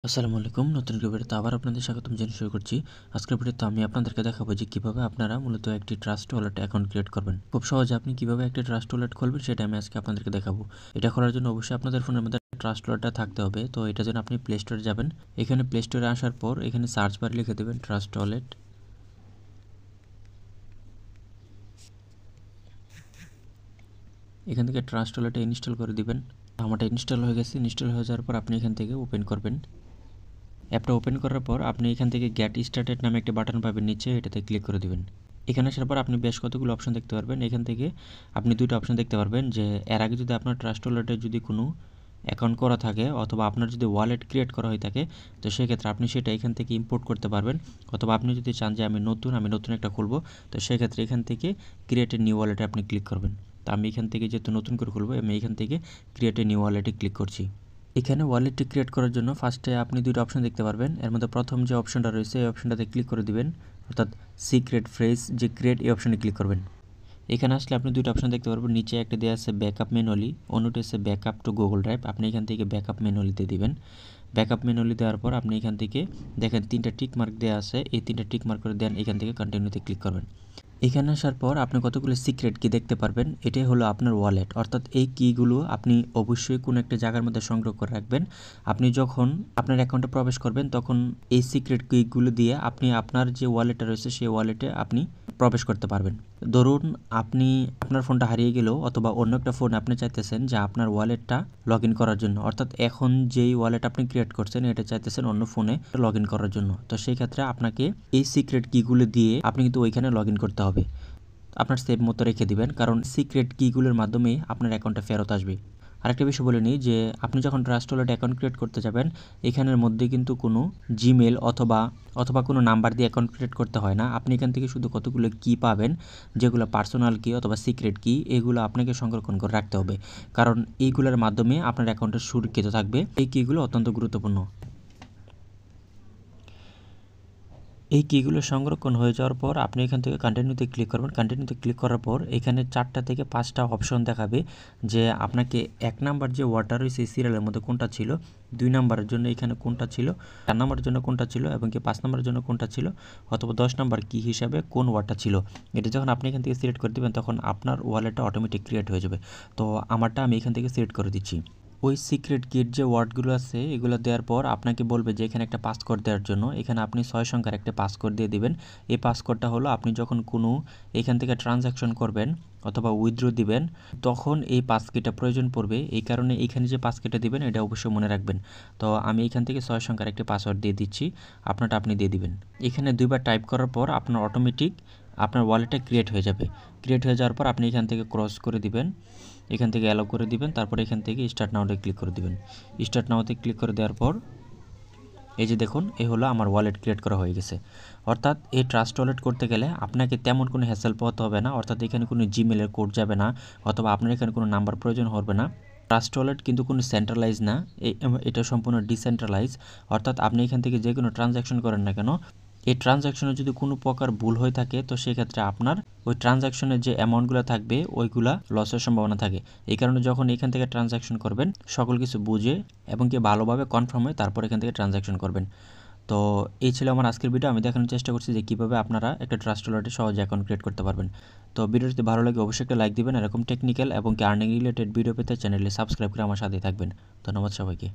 আসসালামু আলাইকুম। নতুন ভিডিওতে আবার আপনাদের স্বাগতম জানিয়ে শুরু করছি। আজকের ভিডিওতে আমি আপনাদেরকে দেখাবো যে কিভাবে আপনারা মূলত একটি ট্রাস্ট ওয়ালেট অ্যাকাউন্ট ক্রিয়েট করবেন। খুব সহজে আপনি কিভাবে একটি ট্রাস্ট ওয়ালেট খুলবেন সেটা আমি আজকে আপনাদেরকে দেখাবো। এটা করার জন্য অবশ্যই আপনাদের ফোনের মধ্যে ট্রাস্ট ওয়ালেটটা থাকতে হবে। তো এটার জন্য আপনি প্লে স্টোরে যাবেন। এখানে প্লে স্টোরে আসার পর এখানে সার্চ বারে লিখে দেবেন ট্রাস্ট ওয়ালেট। এখান থেকে ট্রাস্ট ওয়ালেটটা ইনস্টল করে দিবেন। আমারটা ইনস্টল হয়ে গেছে। ইনস্টল হয়ে যাওয়ার পর আপনি এখান থেকে ওপেন করবেন। অ্যাপটা ওপেন করার পর আপনি এখান থেকে গেট স্টার্টেড নামে একটি বাটন পাবেন নিচে, এটাতে ক্লিক করে দিবেন। এখানে আসার পর আপনি বেশ কতগুলো অপশন দেখতে পারবেন। এখান থেকে আপনি দুটো অপশন দেখতে পারবেন যে এর আগে যদি আপনার ট্রাস্ট ওয়ালেটে যদি কোনো অ্যাকাউন্ট করা থাকে অথবা আপনার যদি ওয়ালেট ক্রিয়েট করা হয়ে থাকে তো সেক্ষেত্রে আপনি সেটা এখান থেকে ইম্পোর্ট করতে পারবেন। অথবা আপনি যদি চান যে আমি নতুন একটা খুলবো তো সেক্ষেত্রে এখান থেকে ক্রিয়েট এ নিউ ওয়ালেটে আপনি ক্লিক করবেন। তো আমি এখান থেকে যেহেতু নতুন করে খুলবো আমি এখান থেকে ক্রিয়েট এ নিউ ওয়ালেটে ক্লিক করছি। এখানে ওয়ালেটটি ক্রিয়েট করার জন্য ফার্স্টে আপনি দুটো অপশন দেখতে পারবেন। এর মধ্যে প্রথম যে অপশনটা রয়েছে এই অপশনটাতে ক্লিক করে দিবেন, অর্থাৎ সিক্রেট ফ্রেজ যে ক্রিয়েট এই অপশনে ক্লিক করবেন। এখানে আসলে আপনি দুটো অপশন দেখতে পারবেন। নিচে একটা দেওয়া আছে ব্যাকআপ ম্যানুয়ালি, অন্যটা আছে ব্যাকআপ টু গুগল ড্রাইভ। আপনি এখান থেকে ব্যাকআপ ম্যানুয়ালিতে দিবেন। ব্যাকআপ ম্যানুয়ালি দেওয়ার পর আপনি এখান থেকে দেখেন তিনটা টিক মার্ক দেওয়া আছে, এই তিনটা টিক মার্ক করে দেন এখান থেকে কন্টিনিউতে ক্লিক করবেন। এখানে আসার পর আপনি কতগুলো সিক্রেট কি দেখতে পারবেন। এটাই হলো আপনার ওয়ালেট, অর্থাৎ এই কিগুলো আপনি অবশ্যই কোনো একটা জায়গার মধ্যে সংগ্রহ করে রাখবেন। আপনি যখন আপনার অ্যাকাউন্টে প্রবেশ করবেন তখন এই সিক্রেট কিগুলো দিয়ে আপনি আপনার যে ওয়ালেটটা রয়েছে সেই ওয়ালেটে আপনি প্রবেশ করতে পারবেন। ধরুন আপনি আপনার ফোনটা হারিয়ে গেলেও অথবা অন্য একটা ফোন আপনি চাইতেছেন যে আপনার ওয়ালেটটা লগ ইন করার জন্য, অর্থাৎ এখন যেই ওয়ালেট আপনি ক্রিয়েট করছেন এটা চাইতেছেন অন্য ফোনে লগ ইন করার জন্য। তো সেই ক্ষেত্রে আপনাকে এই সিক্রেট কিগুলো দিয়ে আপনি কিন্তু ওইখানে লগ ইন করতে হবে। আপনার সেভ মতো রেখে দিবেন, কারণ সিক্রেট কিগুলোর মাধ্যমেই আপনার অ্যাকাউন্টে ফেরত আসবে। আরেকটা বিষয় বলে নিই যে আপনি যখন ট্রাস্ট ওয়ালেট অ্যাকাউন্ট ক্রিয়েট করতে যাবেন এখানের মধ্যে কিন্তু কোনো জিমেল অথবা কোনো নাম্বার দিয়ে অ্যাকাউন্ট ক্রিয়েট করতে হয় না। আপনি এখান থেকে শুধু কতগুলো কি পাবেন যেগুলো পার্সোনাল কি অথবা সিক্রেট কি, এগুলো আপনাকে সংরক্ষণ করে রাখতে হবে, কারণ এইগুলোর মাধ্যমে আপনার অ্যাকাউন্টটা সুরক্ষিত থাকবে। এই কিগুলো অত্যন্ত গুরুত্বপূর্ণ। এই কিগুলো সংরক্ষণ হয়ে যাওয়ার পর আপনি এখান থেকে কন্টিনিউতে ক্লিক করবেন। কন্টিনিউতে ক্লিক করার পর এখানে 4টা থেকে 5টা অপশন দেখাবে যে আপনাকে 1 নাম্বার যে ওয়ার্ডটা রয়েছে সিরিয়ালের মধ্যে কোনটা ছিল, 2 নাম্বারের জন্য এখানে কোনটা ছিল, 4 নাম্বারের জন্য কোনটা ছিল এবং কি 5 নাম্বারের জন্য কোনটা ছিল, অথবা 10 নাম্বার কি হিসাবে কোন ওয়ার্ডটা ছিল। এটা যখন আপনি এখান থেকে সিলেক্ট করে দেবেন তখন আপনার ওয়ালেটটা অটোমেটিক ক্রিয়েট হয়ে যাবে। তো আমারটা আমি এখান থেকে সিলেক্ট করে দিচ্ছি। ওই সিক্রেট কির যে ওয়ার্ডগুলো আছে এগুলো দেওয়ার পর আপনাকে বলবে যে এখানে একটা পাসকোড দেওয়ার জন্য। এখানে আপনি 6 সংখ্যার একটা পাসকোড দিয়ে দিবেন। এই পাসকোডটা হলো আপনি যখন কোনো এখান থেকে ট্রানজ্যাকশন করবেন অথবা উইথড্র দিবেন তখন এই পাসকিটা প্রয়োজন পড়বে। এই কারণে এখানে যে পাসকিটা দিবেন এটা অবশ্যই মনে রাখবেন। তো আমি এখান থেকে 6 সংখ্যার একটা পাসওয়ার্ড দিয়ে দিচ্ছি, আপনারটা আপনি দিয়ে দিবেন। এখানে 2বার টাইপ করার পর আপনার অটোমেটিক আপনার ওয়ালেটটা ক্রিয়েট হয়ে যাবে। ক্রিয়েট হয়ে যাওয়ার পর আপনি এখান থেকে ক্রস করে দিবেন, এখান থেকে অ্যালাউ করে দিবেন, তারপর এখান থেকে স্টার্ট নাওতে ক্লিক করে দিবেন। স্টার্ট নাওতে ক্লিক করে দেওয়ার পর এই যে দেখুন এই হলো আমার ওয়ালেট ক্রিয়েট করা হয়ে গেছে। অর্থাৎ এই ট্রাস্ট ওয়ালেট করতে গেলে আপনাকে তেমন কোনো হ্যাসেল পোহাতে হবে না, অর্থাৎ এখানে কোনো জিমেলের কোড যাবে না অথবা আপনার এখানে কোনো নাম্বার প্রয়োজন হবে না। ট্রাস্ট ওয়ালেট কিন্তু কোনো সেন্ট্রালাইজ না, এটা সম্পূর্ণ ডিসেন্ট্রালাইজ। অর্থাৎ আপনি এখান থেকে যে কোনো ট্রানজ্যাকশন করেন না কেন, এই ট্রানজ্যাকশনে যদি কোনো প্রকার ভুল হয়ে থাকে তো সেক্ষেত্রে আপনার ওই ট্রানজ্যাকশনের যে অ্যামাউন্টগুলো থাকবে ওইগুলা লসের সম্ভাবনা থাকে। এই কারণে যখন এখান থেকে ট্রানজ্যাকশন করবেন সকল কিছু বুঝে এবং কি ভালোভাবে কনফার্ম হয়ে তারপর এখান থেকে ট্রানজ্যাকশন করবেন। তো এই ছিল আমার আজকের ভিডিও। আমি দেখানোর চেষ্টা করছি যে কীভাবে আপনারা একটা ট্রাস্ট ওয়ালেটে সহজে অ্যাকাউন্ট ক্রিয়েট করতে পারবেন। তো ভিডিওটি যদি ভালো লাগে অবশ্যই একটা লাইক দিবেন। এরকম টেকনিক্যাল এবং কি আর্নিং রিলেটেড ভিডিও পেতে চ্যানেলে সাবস্ক্রাইব করে আমার সাথে থাকবেন। ধন্যবাদ সবাইকে।